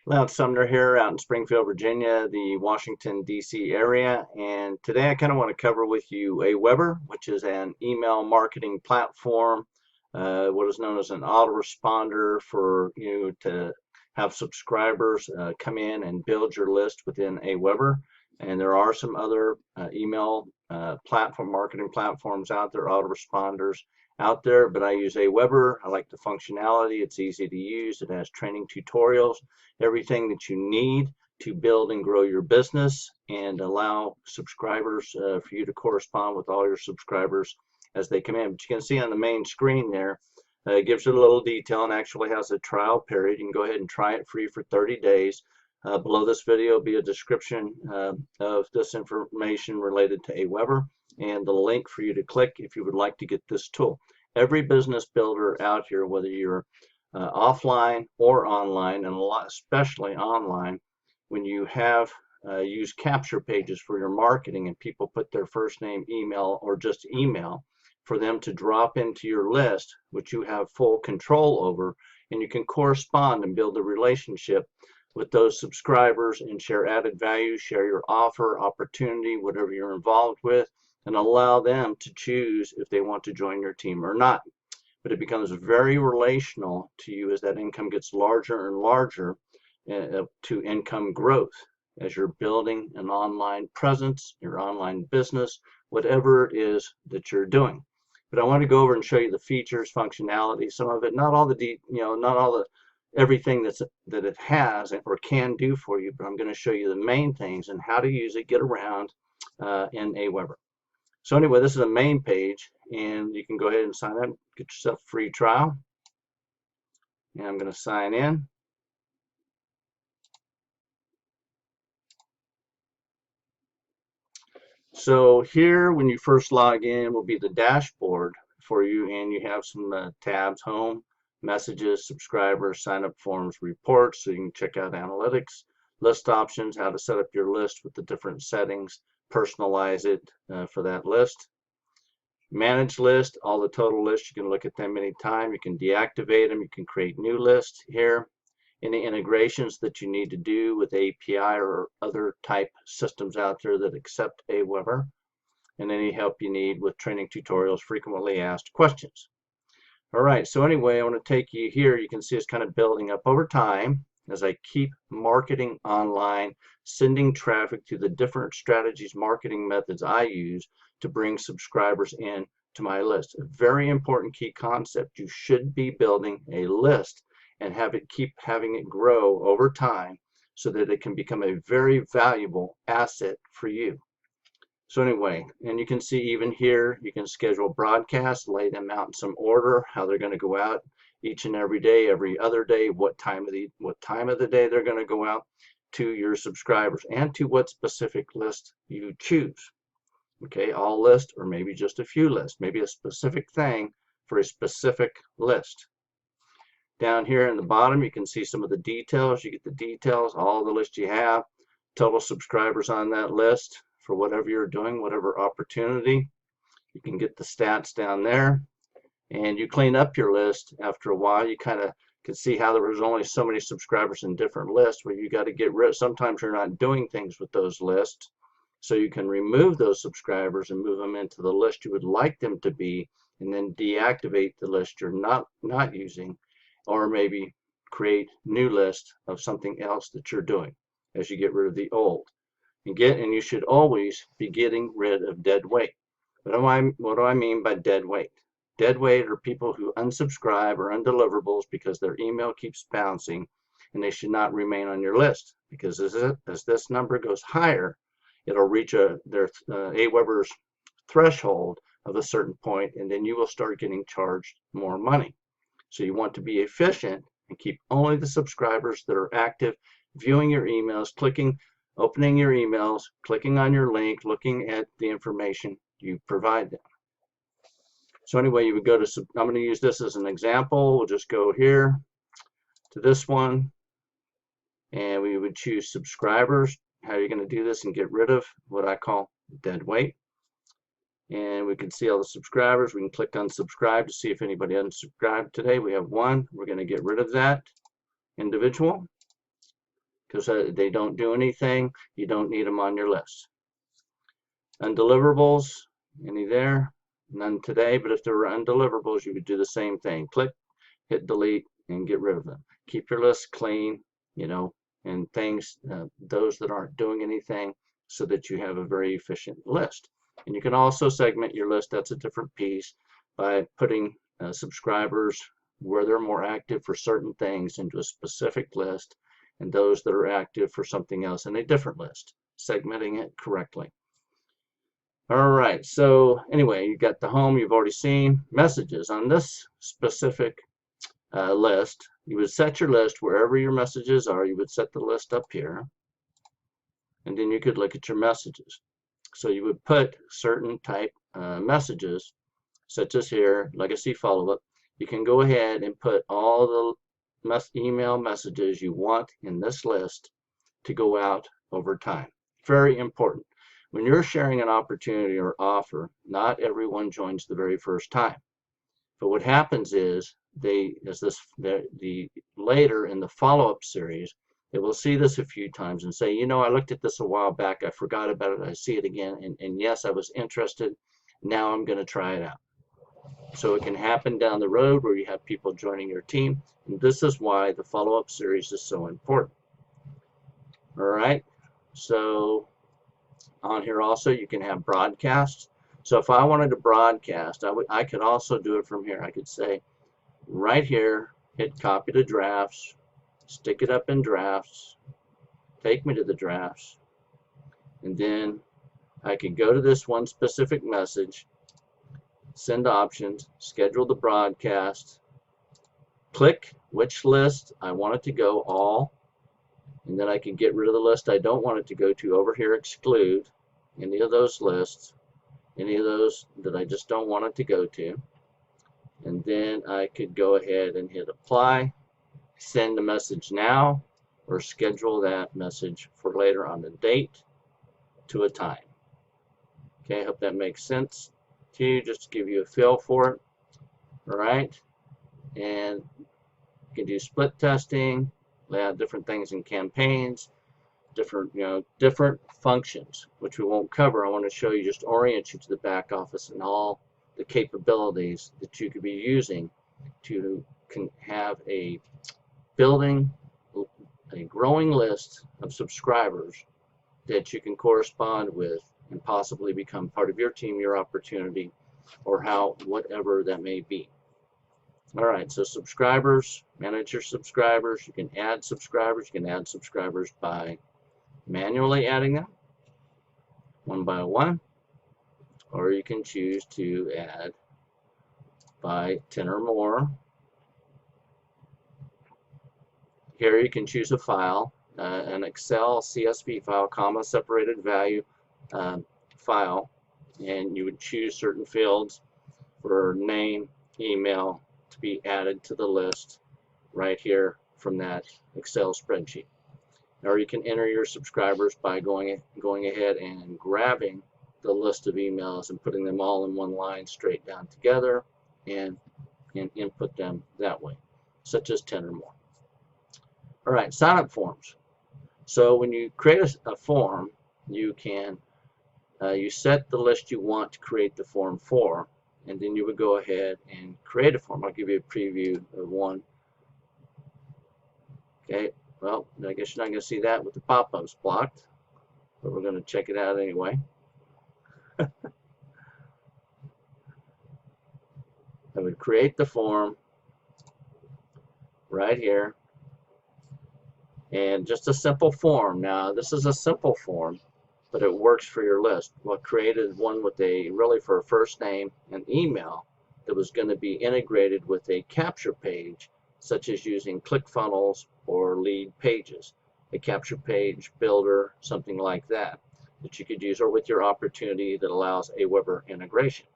Lance Sumner here out in Springfield, Virginia, the Washington, D.C. area. And today I kind of want to cover with you Aweber, which is an email marketing platform, what is known as an autoresponder for you to have subscribers come in and build your list within Aweber. And there are some other email platform marketing platforms out there, autoresponders out there, but I use Aweber. I like the functionality. It's easy to use. It has training tutorials, everything that you need to build and grow your business and allow subscribers for you to correspond with all your subscribers as they come in. But you can see on the main screen there, it gives you a little detail and actually has a trial period. You can go ahead and try it free for 30 days. Below this video will be a description of this information related to Aweber and the link for you to click if you would like to get this tool. Every business builder out here, whether you're offline or online, and a lot, especially online, when you have use capture pages for your marketing and people put their first name, email, or just email for them to drop into your list, which you have full control over, and you can correspond and build a relationship with those subscribers and share added value, share your offer, opportunity, whatever you're involved with, and allow them to choose if they want to join your team or not. But it becomes very relational to you as that income gets larger and larger to income growth as you're building an online presence, your online business, whatever it is that you're doing. But I want to go over and show you the features, functionality, some of it, not all the not all the everything that it has or can do for you, but I'm going to show you the main things and how to use it, get around in Aweber. So anyway, this is the main page, and you can go ahead and sign up, get yourself a free trial. And I'm going to sign in. So here, when you first log in, will be the dashboard for you, and you have some tabs: home, messages, subscribers, sign up forms, reports, so you can check out analytics, list options, how to set up your list with the different settings, personalize it for that list. Manage list, all the total lists, you can look at them anytime. You can deactivate them, you can create new lists here. Any integrations that you need to do with API or other type systems out there that accept Aweber, and any help you need with training tutorials, frequently asked questions. All right, so anyway, I want to take you here. You can see it's kind of building up over time as I keep marketing online, sending traffic to the different strategies, marketing methods I use to bring subscribers in to my list. A very important key concept. You should be building a list and keep having it grow over time so that it can become a very valuable asset for you. So anyway, and you can see even here, you can schedule broadcasts, lay them out in some order, how they're going to go out each and every day, every other day, what time of the day they're going to go out to your subscribers and to what specific list you choose. Okay, all lists or maybe just a few lists, maybe a specific thing for a specific list. Down here in the bottom, you can see some of the details. You get the details, all the lists you have, total subscribers on that list for whatever you're doing, whatever opportunity. You can get the stats down there, and you clean up your list after a while. You kind of can see how there was only so many subscribers in different lists where you got to get rid. Sometimes you're not doing things with those lists, so you can remove those subscribers and move them into the list you would like them to be, and then deactivate the list you're not using, or maybe create new list of something else that you're doing as you get rid of the old. And you should always be getting rid of dead weight. What do I mean by dead weight? Dead weight are people who unsubscribe or undeliverables because their email keeps bouncing, and they should not remain on your list, because as this number goes higher, it'll reach Aweber's threshold of a certain point, and then you will start getting charged more money. So you want to be efficient and keep only the subscribers that are active, viewing your emails, opening your emails, clicking on your link, looking at the information you provide them. So anyway, you would go to, I'm going to use this as an example. We'll just go here to this one, and we would choose subscribers. How you're going to do this and get rid of what I call dead weight. And we can see all the subscribers. We can click on subscribe to see if anybody unsubscribed today. We have one. We're going to get rid of that individual. because they don't do anything. You don't need them on your list. Undeliverables, any there? None today, but if there were undeliverables, you would do the same thing. Click, hit delete, and get rid of them. Keep your list clean, and things, those that aren't doing anything, so that you have a very efficient list. And you can also segment your list. That's a different piece, by putting subscribers where they're more active for certain things into a specific list, and those that are active for something else in a different list, segmenting it correctly. All right, so anyway, you got the home, you've already seen. Messages. On this specific list, you would set your list wherever your messages are. You would set the list up here, and then you could look at your messages. So you would put certain type messages, such as here, legacy follow-up. You can go ahead and put all the email messages you want in this list to go out over time. Very important. When you're sharing an opportunity or offer, not everyone joins the very first time. But what happens is later in the follow-up series, they will see this a few times and say, I looked at this a while back, I forgot about it, I see it again, and yes, I was interested, now I'm going to try it out. So it can happen down the road where you have people joining your team, and this is why the follow-up series is so important. All right, so on here also you can have broadcasts. So if I wanted to broadcast, I could also do it from here. I could say right here, hit copy to drafts, stick it up in drafts, take me to the drafts, and then I could go to this one specific message, send options, schedule the broadcast, click which list I want it to go, all, and then I can get rid of the list I don't want it to go to. Over here, exclude any of those lists, any of those that I just don't want it to go to, and then I could go ahead and hit apply, send the message now, or schedule that message for later on the date to a time. Okay, I hope that makes sense to you, just to give you a feel for it. All right, and you can do split testing, lay out different things in campaigns, different functions, which we won't cover. I want to show you, just orient you to the back office and all the capabilities that you could be using to have a growing list of subscribers that you can correspond with and possibly become part of your team, your opportunity, or whatever that may be. All right, so subscribers, manage your subscribers. You can add subscribers. You can add subscribers by manually adding them one by one, or you can choose to add by 10 or more. Here you can choose a file, an Excel CSV file, comma separated value file, and you would choose certain fields for name, email to be added to the list right here from that Excel spreadsheet. Or you can enter your subscribers by going ahead and grabbing the list of emails and putting them all in one line straight down together, and input them that way, such as 10 or more. All right, sign-up forms. So when you create a form, you can you set the list you want to create the form for, and then you would go ahead and create a form. I'll give you a preview of one. Okay, well, I guess you're not going to see that with the pop-ups blocked, but we're going to check it out anyway. I would create the form right here, and just a simple form. Now, this is a simple form, but it works for your list. Well, created one with for a first name and email that was going to be integrated with a capture page, such as using ClickFunnels or lead pages, a capture page builder, something like that you could use, or with your opportunity that allows Aweber integration.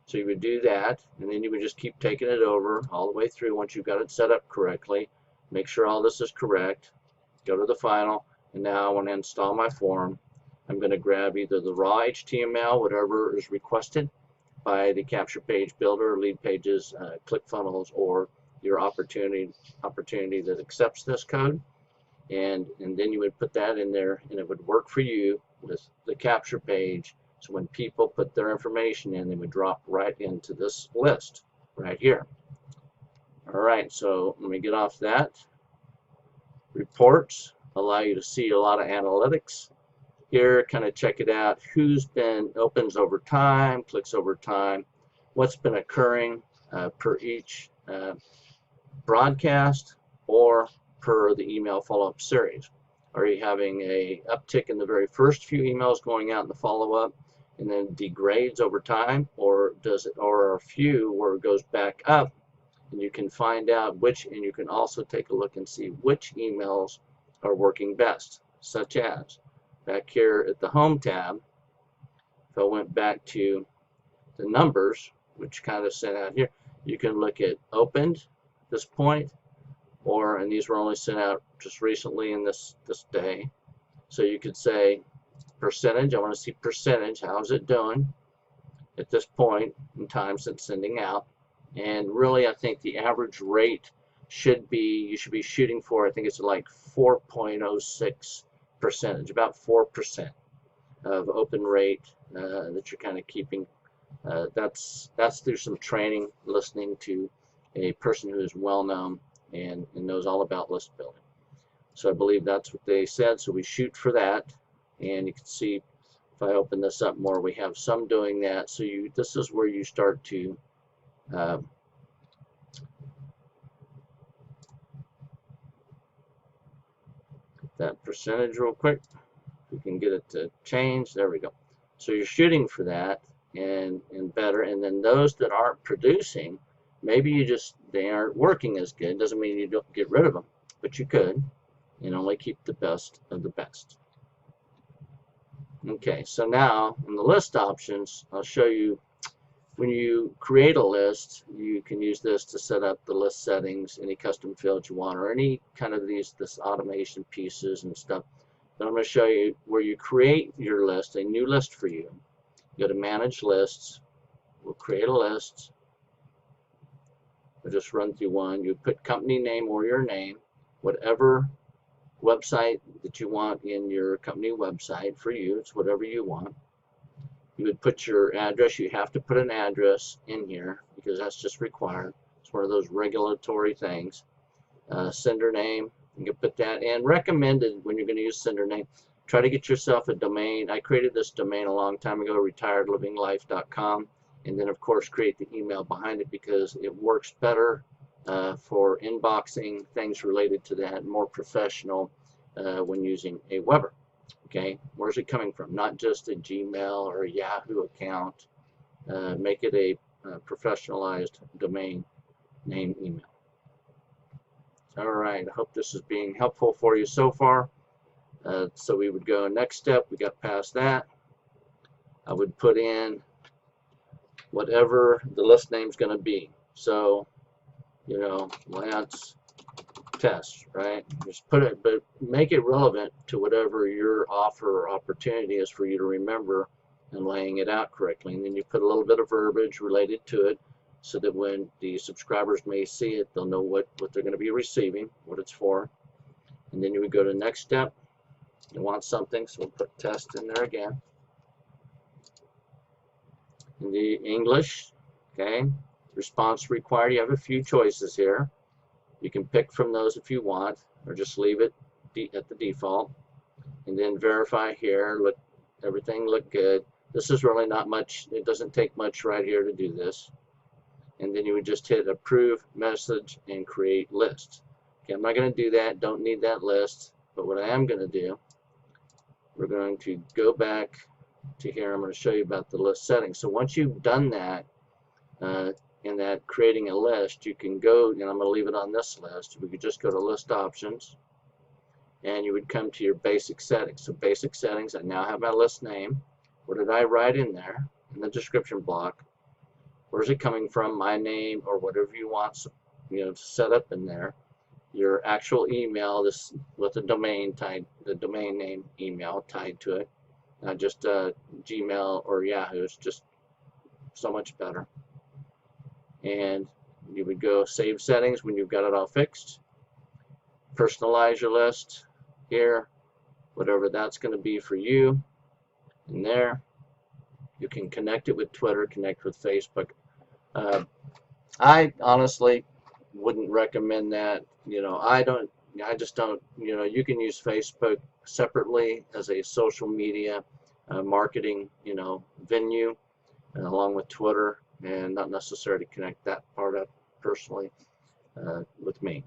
So you would do that, and then you would just keep taking it over all the way through. Once you've got it set up correctly, make sure all this is correct, go to the final, and now I want to install my form. I'm going to grab either the raw HTML, whatever is requested by the capture page builder, lead pages, ClickFunnels, or your opportunity that accepts this code, and then you would put that in there, and it would work for you with the capture page. So when people put their information in, they would drop right into this list right here. All right, so let me get off that. Reports allow you to see a lot of analytics. Here, kind of check it out. Who's been opens over time, clicks over time, what's been occurring per each broadcast or per the email follow-up series. Are you having a uptick in the very first few emails going out in the follow-up and then degrades over time, or does it, or a few where it goes back up? And you can find out which, and you can also take a look and see which emails are working best, such as back here at the Home tab. If I went back to the numbers, which kind of sent out here, you can look at opened at this point, or, and these were only sent out just recently in this day. So you could say percentage, I want to see percentage, how's it doing at this point in time since sending out. And really, I think the average rate should be, you should be shooting for, I think it's like 4.06%, about 4% of open rate that you're kind of keeping. That's through some training, listening to a person who is well known and knows all about list building. So I believe that's what they said. So we shoot for that, and you can see if I open this up more, we have some doing that. So this is where you start to get that percentage real quick. We can get it to change. There we go. So you're shooting for that and better. And then those that aren't producing, maybe they aren't working as good. Doesn't mean you don't get rid of them, but you could, and only keep the best of the best. Okay, so now in the list options, I'll show you when you create a list, you can use this to set up the list settings, any custom fields you want, or any kind of this automation pieces and stuff. Then I'm going to show you where you create your list, a new list for you. Go to Manage Lists. We'll create a list. We'll just run through one. You put company name or your name, whatever website that you want in your company website for you. It's whatever you want. You would put your address. You have to put an address in here because that's just required. It's one of those regulatory things. Sender name, you can put that in. Recommended when you're going to use sender name, try to get yourself a domain. I created this domain a long time ago, retiredlivinglife.com, and then of course create the email behind it because it works better for inboxing, things related to that, more professional when using Aweber. Okay, where's it coming from? Not just a Gmail or a Yahoo account. Make it a professionalized domain name email. All right, I hope this is being helpful for you so far. So we would go next step. We got past that. I would put in whatever the list name is going to be. So, you know, Lance Test, right? Just put it, but make it relevant to whatever your offer or opportunity is for you to remember and laying it out correctly. And then you put a little bit of verbiage related to it so that when the subscribers may see it, they'll know what they're going to be receiving, what it's for. And then you would go to the next step. You want something, so we'll put test in there again. In the English, okay, response required, you have a few choices here. You can pick from those if you want, or just leave it at the default. And then verify here, look, everything looked good. This is really not much, it doesn't take much right here to do this. And then you would just hit approve message and create list. Okay, I'm not going to do that, don't need that list, but what I am going to do, we're going to go back to here. I'm going to show you about the list settings. So once you've done that, in that creating a list, you can go, and I'm going to leave it on this list. We could just go to list options, and you would come to your basic settings. So basic settings, I now have my list name. What did I write in there in the description block? Where's it coming from? My name or whatever you want, you know, to set up in there. Your actual email, this with the domain tied, the domain name email tied to it, not just Gmail or Yahoo. It's just so much better. And you would go save settings when you've got it all fixed. Personalize your list. here, whatever that's going to be for you. And there, you can connect it with Twitter, connect with Facebook. I honestly wouldn't recommend that. I just don't, you can use Facebook separately as a social media marketing, venue, along with Twitter, and not necessarily connect that part up personally with me.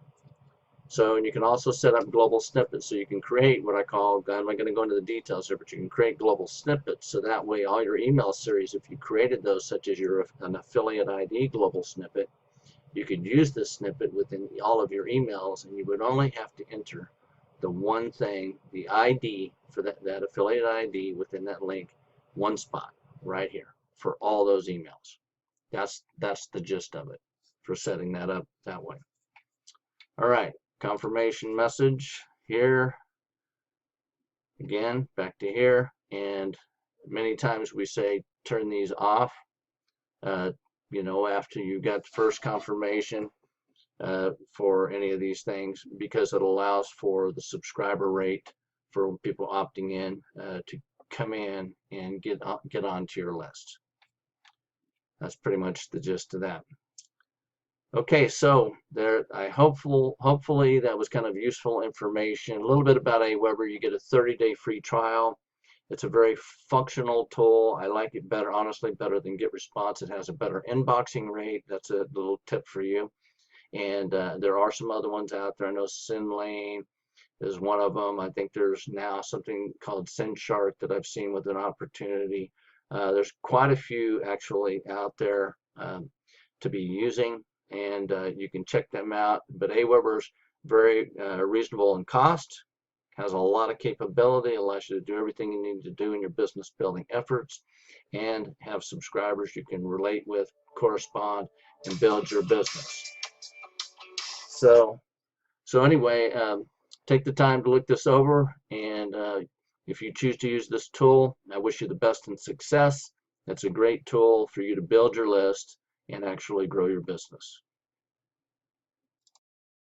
So, and you can also set up global snippets. So you can create what I call, I'm not going to go into the details here, but you can create global snippets. So that way all your email series, if you created those, such as an affiliate ID global snippet, you could use this snippet within all of your emails, and you would only have to enter the one thing, the ID for that affiliate ID within that link, one spot right here for all those emails. That's the gist of it for setting that up that way. All right, confirmation message here. Again, back to here, and many times we say turn these off. After you got the first confirmation for any of these things, because it allows for the subscriber rate for people opting in to come in and get onto your list. That's pretty much the gist of that. Okay, so there, hopefully that was kind of useful information. A little bit about Aweber. You get a 30-day free trial. It's a very functional tool. I like it better, honestly, better than GetResponse. It has a better inboxing rate. That's a little tip for you. And there are some other ones out there. I know SendLane is one of them. I think there's now something called SendShark that I've seen with an opportunity. There's quite a few actually out there to be using, and you can check them out. But Aweber's very reasonable in cost, has a lot of capability, allows you to do everything you need to do in your business building efforts, and have subscribers you can relate with, correspond, and build your business. So anyway, take the time to look this over, and if you choose to use this tool, I wish you the best in success. It's a great tool for you to build your list and actually grow your business.